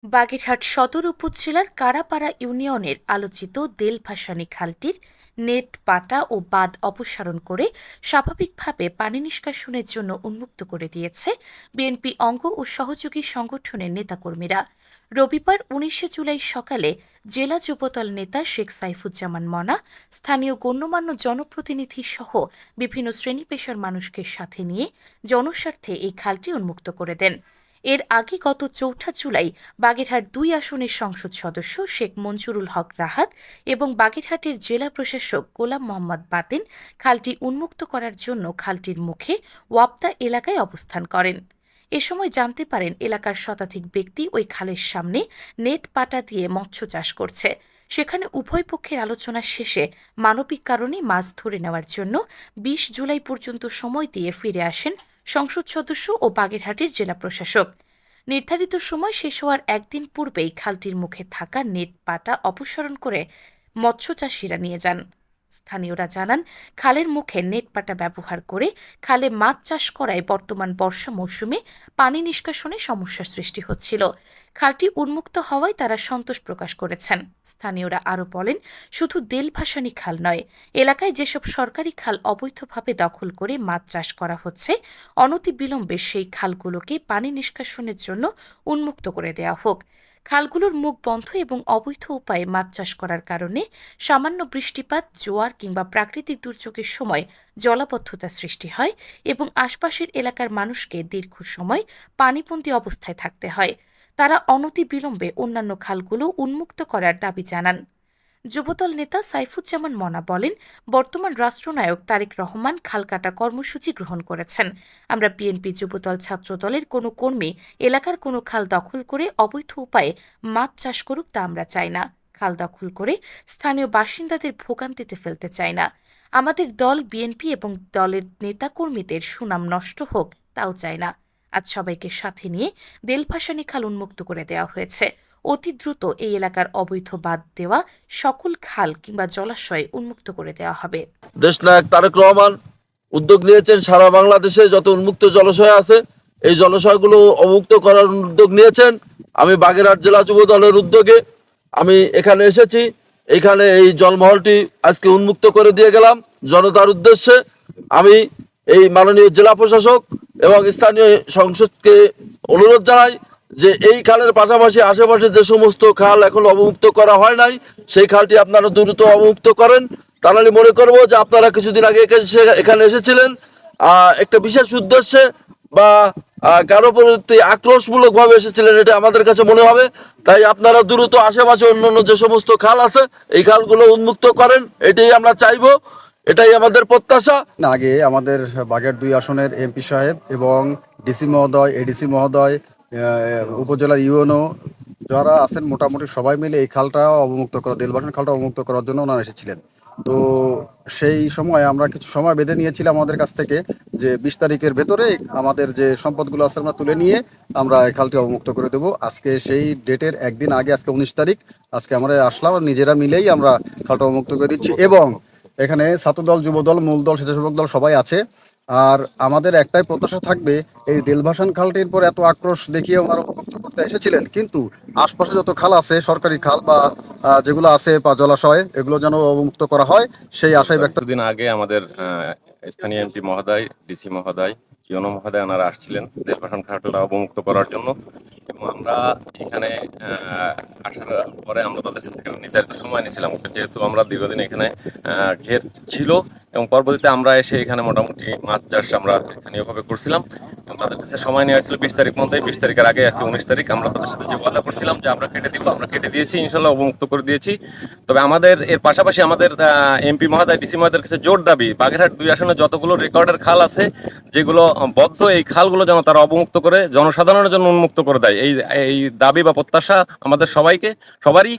বাগেরহাট সদর উপজেলার কারাপাড়া ইউনিয়নের আলোচিত দেলভাসানী খালটির নেট পাটা ও বাঁধ অপসারণ করে স্বাভাবিকভাবে পানি নিষ্কাশনের জন্য উন্মুক্ত করে দিয়েছে বিএনপি অঙ্গ ও সহযোগী সংগঠনের নেতাকর্মীরা। রবিবার ১৯ জুলাই সকালে জেলা যুবদল নেতা শেখ সাইফুজ্জামান মনা স্থানীয় গণ্যমান্য জনপ্রতিনিধি সহ বিভিন্ন শ্রেণী পেশার মানুষকে সাথে নিয়ে জনস্বার্থে এই খালটি উন্মুক্ত করে দেন। এর আগে গত ৪ জুলাই বাগেরহাট ২ আসনের সংসদ সদস্য শেখ মঞ্জুরুল হক রাহাত এবং বাগেরহাটের জেলা প্রশাসক গোলাম মোহাম্মদ বাতেন খালটি উন্মুক্ত করার জন্য খালটির মুখে ওয়াপদা এলাকায় অবস্থান করেন। এ সময় জানতে পারেন এলাকার শতাধিক ব্যক্তি ওই খালের সামনে নেট পাটা দিয়ে মৎস্য চাষ করছে। সেখানে উভয় পক্ষের আলোচনা শেষে মানবিক কারণে মাছ ধরে নেওয়ার জন্য ২০ জুলাই পর্যন্ত সময় দিয়ে ফিরে আসেন সংসদ সদস্য ও বাগেরহাটের জেলা প্রশাসক। নির্ধারিত সময় শেষ হওয়ার একদিন পূর্বেই খালটির মুখে থাকা নেট পাটা অপসারণ করে মৎস্যচাষীরা নিয়ে যান। স্থানীয়রা জানান, খালের মুখে নেট পাটা ব্যবহার করে খালে মাছ চাষ করায় বর্তমান বর্ষা মৌসুমে পানি নিষ্কাশনে সমস্যার সৃষ্টি হচ্ছিল। খালটি উন্মুক্ত হওয়ায় তারা সন্তোষ প্রকাশ করেছেন। স্থানীয়রা আরও বলেন, শুধু দেলভাসানী খাল নয়, এলাকায় যেসব সরকারি খাল অবৈধভাবে দখল করে মাছ চাষ করা হচ্ছে, অনতিবিলম্বে সেই খালগুলোকে পানি নিষ্কাশনের জন্য উন্মুক্ত করে দেওয়া হোক। খালগুলোর মুখ বন্ধ এবং অবৈধ উপায়ে মাছ চাষ করার কারণে সামান্য বৃষ্টিপাত, জোয়ার কিংবা প্রাকৃতিক দুর্যোগের সময় জলাবদ্ধতা সৃষ্টি হয় এবং আশপাশের এলাকার মানুষকে দীর্ঘ সময় পানিবন্দী অবস্থায় থাকতে হয়। তারা অনতিবিলম্বে অন্যান্য খালগুলো উন্মুক্ত করার দাবি জানান। যুবদল নেতা সাইফুজ্জামান মনা বলেন, বর্তমান রাষ্ট্রনায়ক তারেক রহমান খাল কাটা কর্মসূচি গ্রহণ করেছেন। আমরা বিএনপি যুবদল ছাত্রদলের কোনো কর্মী এলাকার কোনো খাল দখল করে অবৈধ উপায়ে মাছ চাষ করুক তা আমরা চাই না। খাল দখল করে স্থানীয় বাসিন্দাদের ভোগান্তিতে ফেলতে চাই না। আমাদের দল বিএনপি এবং দলের নেতাকর্মীদের সুনাম নষ্ট হোক তাও চাই না। আজ সবাইকে সাথে নিয়ে দেলভাসানী খাল উন্মুক্ত করে দেওয়া হয়েছে। অতি দ্রুত এই এলাকার অবৈধ বাদ দেওয়া সকল খাল কিংবা জলাশয় উন্মুক্ত করে দেওয়া হবে। দেশনায়ক তারেক রহমান উদ্যোগ নিয়েছেন সারা বাংলাদেশে যত উন্মুক্ত জলাশয় আছে এই জলাশয়গুলো অবমুক্ত করার উদ্যোগ নিয়েছেন। আমি বাগেরহাট জেলা যুব দলের উদ্যোগে আমি এখানে এসেছি। এখানে এই জলমহলটি আজকে উন্মুক্ত করে দিয়ে গেলাম জনতার উদ্দেশ্যে। আমি এই মাননীয় জেলা প্রশাসক এবং স্থানীয় সংসদকে অনুরোধ জানাই যে এই খালের পাশাপাশি আশেপাশে যে সমস্ত খাল এখন অবমুক্ত করা হয় নাই সেই খালটি আপনারা দ্রুত অবমুক্ত করেন। তাহলে মনে করব যে আপনারা কিছুদিন আগে এখানে এসেছিলেন একটা বিশেষ উদ্দেশ্যে বা কারো প্রতি আক্রোশমূলক ভাবে এসেছিলেন, এটা আমাদের কাছে মনে হবে। তাই আপনারা দ্রুত আশেপাশে অন্যান্য যে সমস্ত খাল আছে এই খালগুলো উন্মুক্ত করেন, এটাই আমরা চাইবো, এটাই আমাদের প্রত্যাশা। আগে আমাদের বাগেরহাট ২ আসনের এমপি সাহেব এবং ডিসি মহোদয়, এডিসি মহোদয়, উপজেলার ইউএনও যারা আছেন মোটামুটি সবাই মিলে এই খালটা অবমুক্ত করা, দেলভাসানী খালটা অবমুক্ত করার জন্য ওনারা এসেছিলেন। তো সেই সময় আমরা কিছু সময় বেঁধে নিয়েছিলাম আমাদের কাছ থেকে যে ২০ তারিখের ভেতরে আমাদের যে সম্পদগুলো আছে আমরা তুলে নিয়ে আমরা এই খালটি অবমুক্ত করে দেবো। আজকে সেই ডেটের একদিন আগে, আজকে ১৯ তারিখ, আজকে আমরা আসলাম, নিজেরা মিলেই আমরা খালটা অবমুক্ত করে দিচ্ছি। এবং এখানে ছাত্রদল, যুবদল, মূল দল, স্বেচ্ছাসেবক দল সবাই আছে। আর আমাদের একটাই প্রত্যাশা থাকবে, এই দেলভাসান খালটির পর এত আক্রোশ দেখিয়ে ওনারা অবমুক্ত করতে এসেছিলেন, কিন্তু আশপাশে যত খাল আছে, সরকারি খাল বা যেগুলো আছে বা জলাশয়, এগুলো যেন অবমুক্ত করা হয় সেই আশায় ব্যক্ত। দিন আগে আমাদের স্থানীয় এমপি মহোদয়, ডিসি মহোদয়, ইউনো মহোদয় ওনারা আসছিলেন দেলভাসান খালটা অবমুক্ত করার জন্য। এবং আমরা এখানে আসার পরে আমরা তাদের কাছ থেকে নির্ধারিত সময় নিয়েছিলাম, যেহেতু আমরা দীর্ঘদিন এখানে ঘের ছিল এবং পরবর্তীতে আমরা এসে এখানে মোটামুটি মাছ চাষ আমরা স্থানীয়ভাবে করছিলাম। তাদের কাছে সময় নেওয়া হয়েছিল ২০ তারিখ মধ্যে। ২০ তারিখের আগে আজকে ১৯ তারিখ। আমরা তাদের সাথে যে ওয়াদা করছিলাম যে আমরা কেটে দিব, আমরা কেটে দিয়েছি, ইনশাল্লাহ অবমুক্ত করে দিয়েছি। তবে আমাদের এর পাশাপাশি আমাদের এমপি মহোদয়, ডিসি মহোদয়ের কাছে জোর দাবি, বাগেরহাট ২ আসনে যতগুলো রেকর্ডের খাল আছে যেগুলো বদ্ধ, এই খালগুলো যেন তারা অবমুক্ত করে জনসাধারণের জন্য উন্মুক্ত করে দেয়। এই দাবি বা প্রত্যাশা আমাদের সবারই।